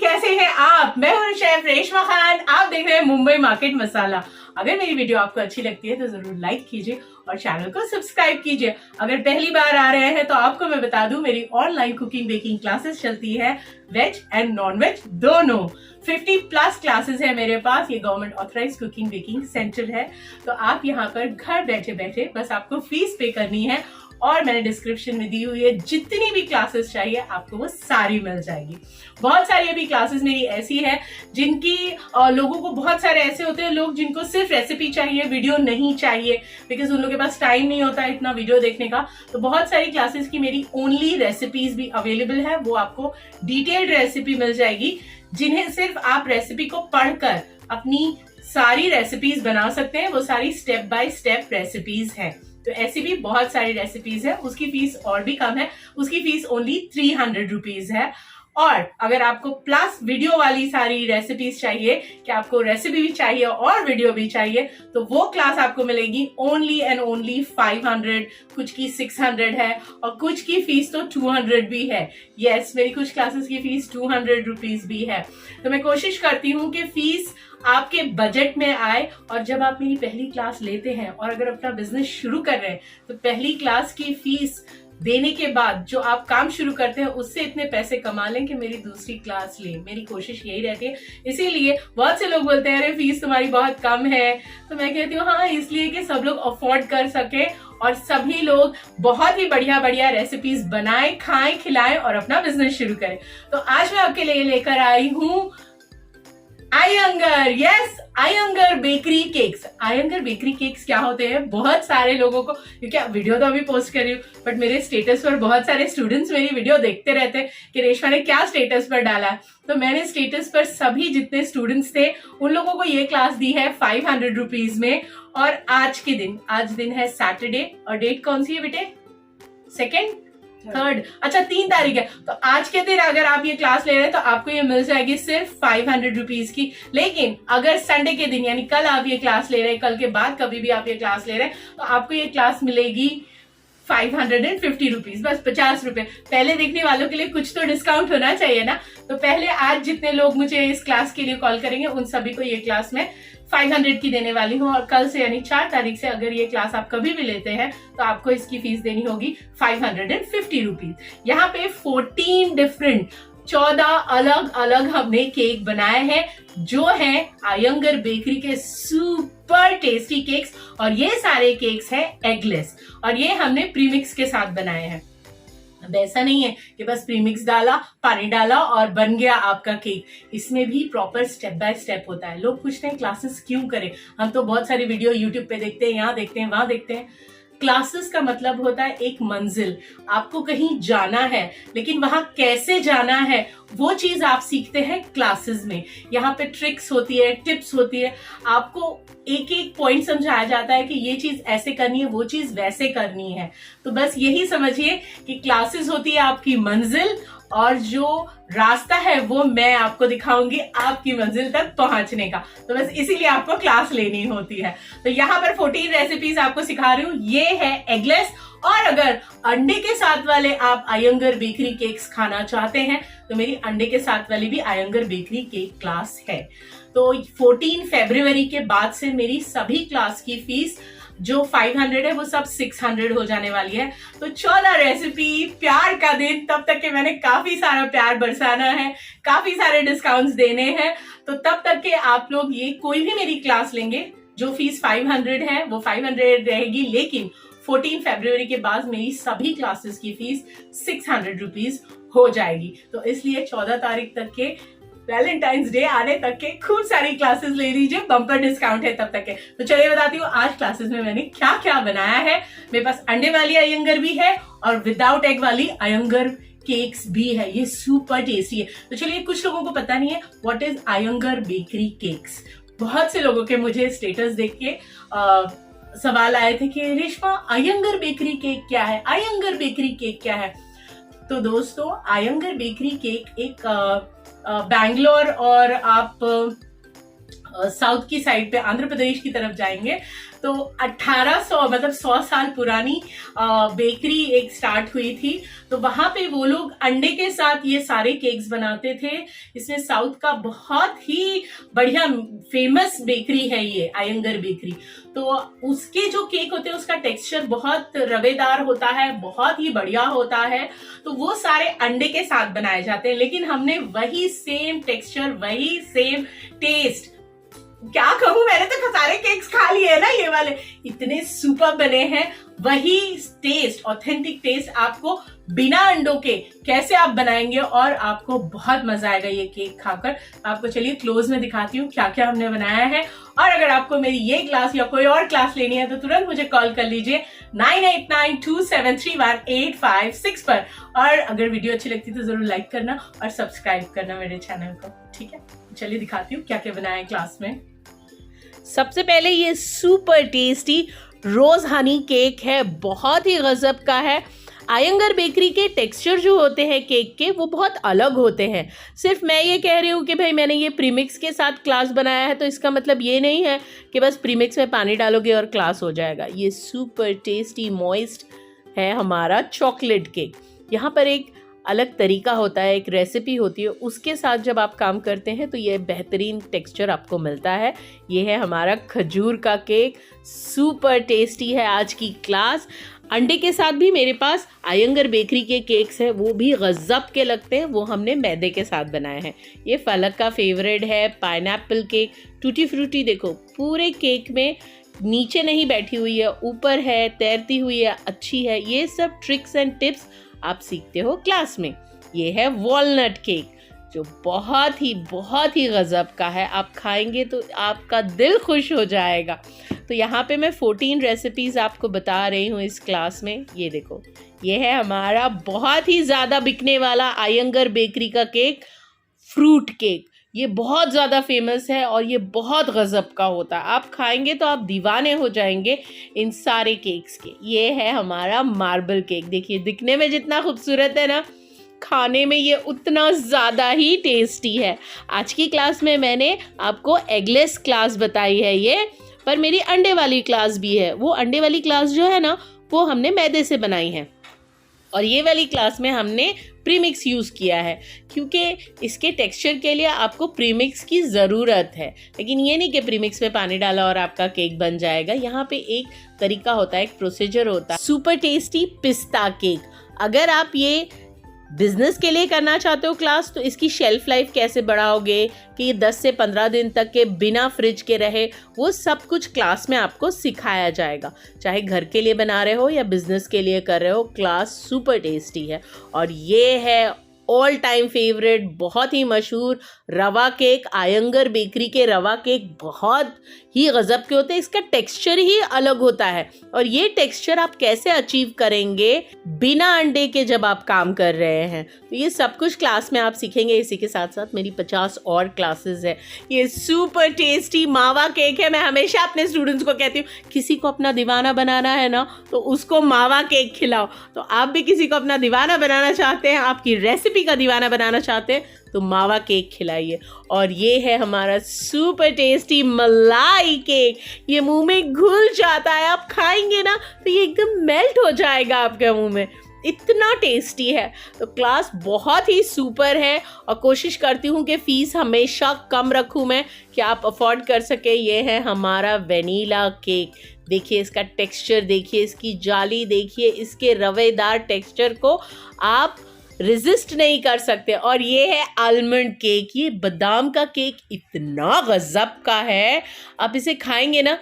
कैसे हैं आप? मैं हूं शेफ रेशमा खान। आप देख रहे हैं मुंबई मार्केट मसाला। अगर मेरी वीडियो आपको अच्छी लगती है तो जरूर लाइक कीजिए और चैनल को सब्सक्राइब कीजिए। अगर पहली बार आ रहे हैं तो आपको मैं बता दूं, मेरी ऑनलाइन कुकिंग बेकिंग क्लासेस चलती है, वेज एंड नॉन वेज दोनों। 50+ क्लासेस है मेरे पास। ये government authorised cooking baking centre है। तो आप यहाँ पर घर बैठे बैठे बस आपको फीस पे करनी है और मैंने डिस्क्रिप्शन में दी हुई है, जितनी भी क्लासेस चाहिए आपको वो सारी मिल जाएगी। बहुत सारी अभी क्लासेस मेरी ऐसी है जिनकी लोगों को, बहुत सारे ऐसे होते हैं लोग जिनको सिर्फ रेसिपी चाहिए, वीडियो नहीं चाहिए, बिकॉज उन लोगों के पास टाइम नहीं होता इतना वीडियो देखने का। तो बहुत सारी क्लासेस की मेरी ओनली रेसिपीज भी अवेलेबल है। वो आपको डिटेल्ड रेसिपी मिल जाएगी, जिन्हें सिर्फ आप रेसिपी को पढ़कर अपनी सारी रेसिपीज बना सकते हैं। वो सारी स्टेप बाय स्टेप रेसिपीज हैं। तो ऐसी भी बहुत सारी रेसिपीज है। उसकी फीस और भी कम है, उसकी फीस ओनली 300 रुपीज है। और अगर आपको प्लस वीडियो वाली सारी रेसिपीज चाहिए, कि आपको रेसिपी भी चाहिए और वीडियो भी चाहिए, तो वो क्लास आपको मिलेगी ओनली एंड ओनली 500। कुछ की 600 है और कुछ की फीस तो 200 भी है। यस, मेरी कुछ क्लासेस की फीस 200 रुपीज भी है। तो मैं कोशिश करती हूँ कि फीस आपके बजट में आए। और जब आप मेरी पहली क्लास लेते हैं और अगर अपना बिजनेस शुरू कर रहे हैं, तो पहली क्लास की फीस देने के बाद जो आप काम शुरू करते हैं उससे इतने पैसे कमा लें कि मेरी दूसरी क्लास लें। मेरी कोशिश यही रहती है। इसीलिए बहुत से लोग बोलते हैं अरे फीस तुम्हारी बहुत कम है, तो मैं कहती हूँ हाँ, इसलिए कि सब लोग अफोर्ड कर सके और सभी लोग बहुत ही बढ़िया बढ़िया रेसिपीज बनाएं, खाएं, खिलाएं और अपना बिजनेस शुरू करें। तो आज मैं आपके लिए लेकर आई हूँ Iyengar. Yes, Iyengar bakery cakes. Iyengar bakery cakes क्या होते हैं? बहुत सारे लोगों को, क्योंकि वीडियो तो अभी पोस्ट कर रही हूँ, बट मेरे स्टेटस पर बहुत सारे स्टूडेंट्स मेरी वीडियो देखते रहते हैं कि रेशमा ने क्या स्टेटस पर डाला है। तो मैंने स्टेटस पर सभी जितने स्टूडेंट्स थे उन लोगों को ये क्लास दी है 500 रुपीज में। और आज दिन है सैटरडे, और डेट कौन सी है बेटे? 3 तारीख है। तो आज के दिन अगर आप ये क्लास ले रहे हैं तो आपको ये मिल जाएगी सिर्फ 500 रुपीज की। लेकिन अगर संडे के दिन यानी कल आप ये क्लास ले रहे हैं, कल के बाद कभी भी आप ये क्लास ले रहे हैं, तो आपको ये क्लास मिलेगी 550 रुपीज, बस 50 रुपए। पहले देखने वालों के लिए कुछ तो डिस्काउंट होना चाहिए ना। तो पहले आज जितने लोग मुझे इस क्लास के लिए कॉल करेंगे उन सभी को ये क्लास में 500 की देने वाली हूँ। और कल से यानी 4 तारीख से अगर ये क्लास आप कभी भी लेते हैं तो आपको इसकी फीस देनी होगी 550 रुपीज। यहाँ पे 14 अलग अलग हमने केक बनाए हैं, जो है आयंगर बेकरी के सुपर टेस्टी केक्स। और ये सारे केक्स हैं एगलेस, और ये हमने प्रीमिक्स के साथ बनाए हैं। अब ऐसा नहीं है कि बस प्रीमिक्स डाला, पानी डाला और बन गया आपका केक। इसमें भी प्रॉपर स्टेप बाय स्टेप होता है। लोग पूछते हैं क्लासेस क्यों करें? हम तो बहुत सारी वीडियो यूट्यूब पे देखते हैं, यहाँ देखते हैं, वहां देखते हैं। क्लासेस का मतलब होता है एक मंजिल। आपको कहीं जाना है, लेकिन वहां कैसे जाना है वो चीज आप सीखते हैं क्लासेस में। यहाँ पे ट्रिक्स होती है, टिप्स होती है, आपको एक एक पॉइंट समझाया जाता है कि ये चीज ऐसे करनी है, वो चीज वैसे करनी है। तो बस यही समझिए कि क्लासेस होती है आपकी मंजिल, और जो रास्ता है वो मैं आपको दिखाऊंगी आपकी मंजिल तक पहुंचने का। तो बस इसीलिए आपको क्लास लेनी होती है। तो यहाँ पर 14 रेसिपीज आपको सिखा रही हूँ। ये है एगलेस, और अगर अंडे के साथ वाले आप आयंगर बेकरी केक्स खाना चाहते हैं तो मेरी अंडे के साथ वाली भी आयंगर बेकरी केक क्लास है। तो 14 फरवरी के बाद से मेरी सभी क्लास की फीस जो 500 है वो सब 600 हो जाने वाली है। तो 14 रेसिपी, प्यार का दिन, तब तक के मैंने काफी सारा प्यार बरसाना है, काफी सारे डिस्काउंट्स देने हैं। तो तब तक के आप लोग ये कोई भी मेरी क्लास लेंगे, जो फीस 500 है वो 500 रहेगी। लेकिन 14 फरवरी के बाद मेरी सभी क्लासेस की फीस 600 रुपीज हो जाएगी। तो इसलिए 14 तारीख तक के, वैलेंटाइंस डे आने तक के खूब सारी क्लासेस ले लीजिए, बम्पर डिस्काउंट है तब तक के। तो चलिए बताती हूँ आज क्लासेस में मैंने क्या क्या बनाया है। मेरे पास अंडे वाली आयंगर भी है और विदाउट एग वाली आयंगर केक्स भी है। ये सुपर टेस्टी है। तो चलिए, कुछ लोगों को पता नहीं है what is Iyengar bakery cakes. बहुत से लोगों के मुझे स्टेटस देख के सवाल आए थे कि रेशमा आयंगर बेकरी केक क्या है, आयंगर बेकरी केक क्या है। तो दोस्तों, आयंगर बेकरी केक एक बैंगलोर और आप साउथ की साइड पे आंध्र प्रदेश की तरफ जाएंगे तो 1800 मतलब 100 साल पुरानी बेकरी एक स्टार्ट हुई थी। तो वहां पे वो लोग अंडे के साथ ये सारे केक्स बनाते थे। इसमें साउथ का बहुत ही बढ़िया फेमस बेकरी है ये अयंगर बेकरी। तो उसके जो केक होते हैं उसका टेक्सचर बहुत रवेदार होता है, बहुत ही बढ़िया होता है। तो वो सारे अंडे के साथ बनाए जाते हैं, लेकिन हमने वही सेम टेक्सचर, वही सेम टेस्ट, क्या कहूं, मैंने तो सारे केक्स खा लिए ना, ये वाले इतने सुपर बने हैं। वही टेस्ट, ऑथेंटिक टेस्ट आपको बिना अंडों के कैसे आप बनाएंगे और आपको बहुत मजा आएगा ये केक खाकर। आपको चलिए क्लोज में दिखाती हूँ क्या क्या हमने बनाया है। और अगर आपको मेरी ये क्लास या कोई और क्लास लेनी है तो तुरंत मुझे कॉल कर लीजिए 9892731856 पर। और अगर वीडियो अच्छी लगती तो जरूर लाइक करना और सब्सक्राइब करना मेरे चैनल को, ठीक है। चलिए दिखाती हूँ क्या क्या बनाया है क्लास में। सबसे पहले ये सुपर टेस्टी रोज हनी केक है, बहुत ही गजब का है। अयंगर बेकरी के टेक्सचर जो होते हैं केक के वो बहुत अलग होते हैं। सिर्फ मैं ये कह रही हूँ कि भाई मैंने ये प्रीमिक्स के साथ क्लास बनाया है तो इसका मतलब ये नहीं है कि बस प्रीमिक्स में पानी डालोगे और क्लास हो जाएगा। ये सुपर टेस्टी मॉइस्ट है हमारा चॉकलेट केक। यहाँ पर एक अलग तरीका होता है, एक रेसिपी होती है, उसके साथ जब आप काम करते हैं तो ये बेहतरीन टेक्सचर आपको मिलता है। ये है हमारा खजूर का केक, सुपर टेस्टी है आज की क्लास। अंडे के साथ भी मेरे पास अयंगर बेकरी के केक्स हैं, वो भी गजब के लगते हैं, वो हमने मैदे के साथ बनाए हैं। ये फलक का फेवरेट है पाइनएप्पल केक, टूटी फ्रूटी देखो पूरे केक में नीचे नहीं बैठी हुई है, ऊपर है, तैरती हुई है, अच्छी है। ये सब ट्रिक्स एंड टिप्स आप सीखते हो क्लास में। ये है वॉलनट केक जो बहुत ही गजब का है, आप खाएंगे तो आपका दिल खुश हो जाएगा। तो यहाँ पे मैं 14 रेसिपीज आपको बता रही हूँ इस क्लास में। ये देखो, ये है हमारा बहुत ही ज़्यादा बिकने वाला अयंगर बेकरी का केक, फ्रूट केक। ये बहुत ज़्यादा फेमस है और ये बहुत गजब का होता है, आप खाएंगे तो आप दीवाने हो जाएंगे इन सारे केक्स के। ये है हमारा मार्बल केक, देखिए दिखने में जितना खूबसूरत है ना, खाने में ये उतना ज़्यादा ही टेस्टी है। आज की क्लास में मैंने आपको एगलेस क्लास बताई है ये, पर मेरी अंडे वाली क्लास भी है। वो अंडे वाली क्लास जो है ना वो हमने मैदे से बनाई है, और ये वाली क्लास में हमने प्रीमिक्स यूज़ किया है क्योंकि इसके टेक्सचर के लिए आपको प्रीमिक्स की ज़रूरत है। लेकिन ये नहीं कि प्रीमिक्स में पानी डाला और आपका केक बन जाएगा। यहाँ पे एक तरीका होता है, एक प्रोसीजर होता है। सुपर टेस्टी पिस्ता केक, अगर आप ये बिजनेस के लिए करना चाहते हो क्लास तो इसकी शेल्फ लाइफ कैसे बढ़ाओगे कि ये 10 से 15 दिन तक के बिना फ्रिज के रहे, वो सब कुछ क्लास में आपको सिखाया जाएगा। चाहे घर के लिए बना रहे हो या बिजनेस के लिए कर रहे हो, क्लास सुपर टेस्टी है। और ये है ऑल टाइम फेवरेट, बहुत ही मशहूर रवा केक, अयंगर बेकरी के रवा केक बहुत ही गजब के होते हैं, इसका टेक्सचर ही अलग होता है। और ये टेक्सचर आप कैसे अचीव करेंगे बिना अंडे के जब आप काम कर रहे हैं, तो ये सब कुछ क्लास में आप सीखेंगे। इसी के साथ साथ मेरी 50 और क्लासेस है। ये सुपर टेस्टी मावा केक है। मैं हमेशा अपने स्टूडेंट्स को कहती हूँ, किसी को अपना दीवाना बनाना है ना तो उसको मावा केक खिलाओ। तो आप भी किसी को अपना दीवाना बनाना चाहते हैं, आपकी रेसिपी का दीवाना बनाना चाहते हैं तो मावा केक खिलाइए। और ये है हमारा सुपर टेस्टी मलाई केक, ये मुंह में घुल जाता है, आप खाएंगे ना तो ये एकदम मेल्ट हो जाएगा आपके मुंह में, इतना टेस्टी है। तो क्लास बहुत ही सुपर है और कोशिश करती हूँ कि फ़ीस हमेशा कम रखूँ मैं कि आप अफोर्ड कर सके। ये है हमारा वेनीला केक, देखिए इसका टेक्सचर, देखिए इसकी जाली, देखिए इसके रवेदार टेक्सचर को आप रेजिस्ट नहीं कर सकते। और ये है आलमंड केक, ये बादाम का केक इतना गजब का है, आप इसे खाएंगे ना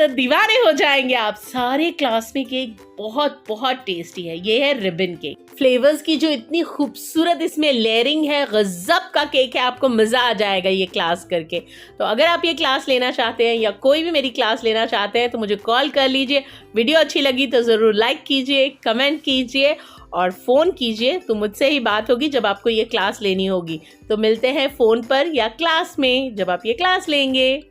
दीवाने हो जाएंगे आप। सारे क्लास में केक बहुत टेस्टी है। ये है रिबन केक, फ्लेवर्स की जो इतनी खूबसूरत इसमें लेयरिंग है, गजब का केक है, आपको मज़ा आ जाएगा ये क्लास करके। तो अगर आप ये क्लास लेना चाहते हैं या कोई भी मेरी क्लास लेना चाहते हैं तो मुझे कॉल कर लीजिए। वीडियो अच्छी लगी तो ज़रूर लाइक कीजिए, कमेंट कीजिए और फ़ोन कीजिए, तो मुझसे ही बात होगी जब आपको ये क्लास लेनी होगी। तो मिलते हैं फ़ोन पर या क्लास में जब आप ये क्लास लेंगे।